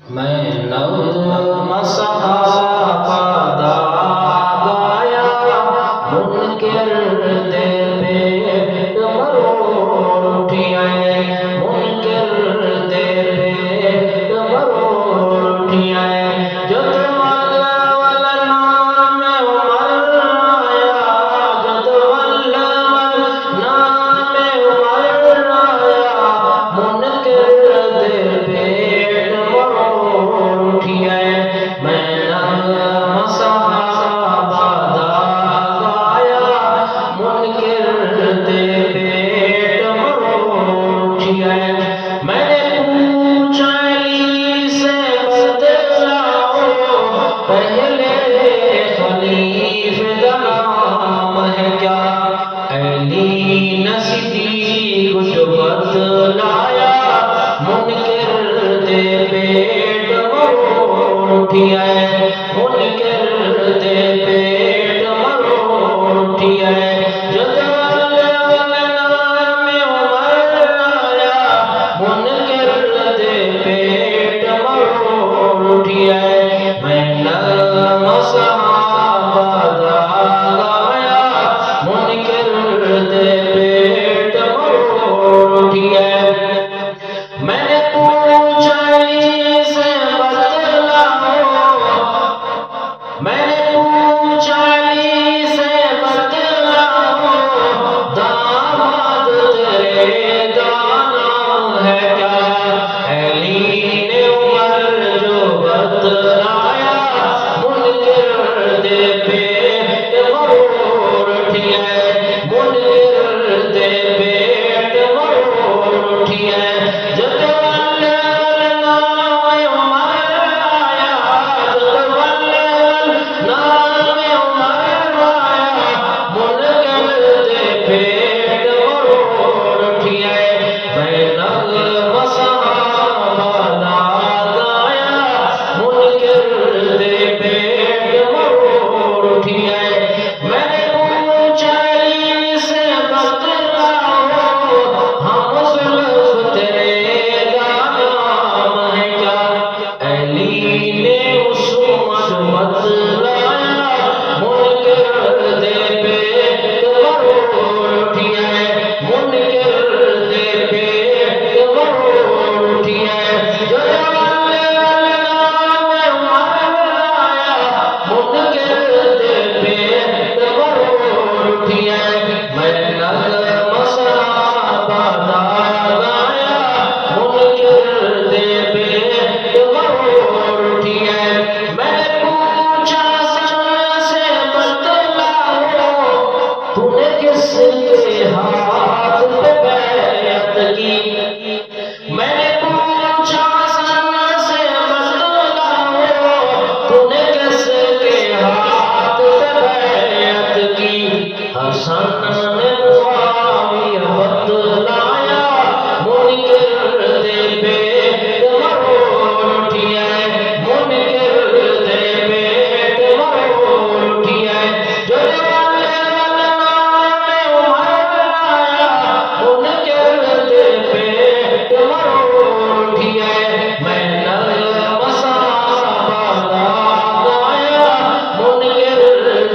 मैं नव सहाबा दा गाया मुनकिर दे पेट मरोड़ उठिया मुनकिर दे पेट मरोड़ उठिया जद वल्ला नाम उमर आया जद वल्ला नाम उमर आया मुनकिर दे पेट मरोड़ उठिया मैं नव सहाबा दा गाया मुनकिर दे पेट मरोड़ उठिया मैंने पूछा अली से बतलाओ पहले खलीफे दा नाम है क्या। अली ने सिद्दीक़ जो बतलाया मुनकिर दे पेट मरोड़ उठिया मुनकिर दे पेट मरोड़ उठिया जद वल्ला नाम उमर आया मुनकिर दे पेट मरोड़ उठिया मैं नव सहाबा दा गाया मुनकिर दे पेट मरोड़ उठिया मैंने पूछा अली से बतलाओ मैंने पूछा अली से बतलाओ दामाद तेरे दाना है क्या। अली ने उमर जो बतलाया मुनकिर दे पेट मरोड़ उठिया मुनकिर दे पेट मरोड़ उठिया जद वल्ला नाम उमर आया जद वल्ला नाम उमर आया मुनकिर दे पेट मरोड़ उठिया मैं नव सहाबा दा गाया मुनकिर दे पेट मरोड़ उठिया मैंने पूछा अली से बतलाओ हम जुल्फ तेरे दा नाम है क्या। अली ने उसको बतलाया मुनकिर दे पेट मरोड़ उठिया मुनकिर दे पेट मरोड़ उठिया जद वल्ला नाम उमर आया मुनकिर दे पेट मरोड़ उठिया मैं नव सहाबा दा गाया मुनकिर दे पेट मरोड़ उठिया मैंने पूछा सन से बतलाओ तूने किसके हाथ पे बैत की। मैंने पूछा सन से बतलाओ तूने किसके हाथ पे बैत की। हसन ने मुआविया बतलाया मुनकिर दे पेट मरोड़ उठिया मुनकिर दे पेट मरोड़ उठिया जद वल्ला नाम उमर आया मुनकिर दे पेट मरोड़ उठिया मैं नव सहाबा दा गाया मुनकिर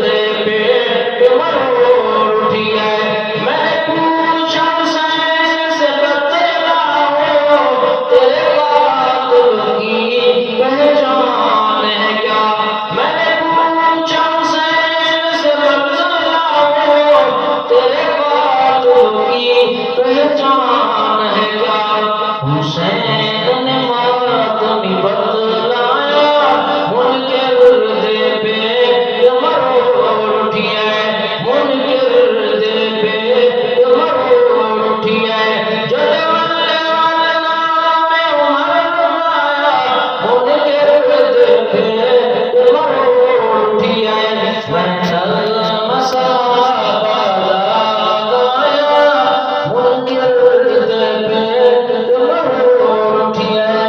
दे पेट मरोड़ उठिया मैं पूछा हुसैन से बतलाओ तेरे कातिल की पहचान है क्या। मैंने पूछा हुसैन से बतलाओ तेरे कातिल की पहचान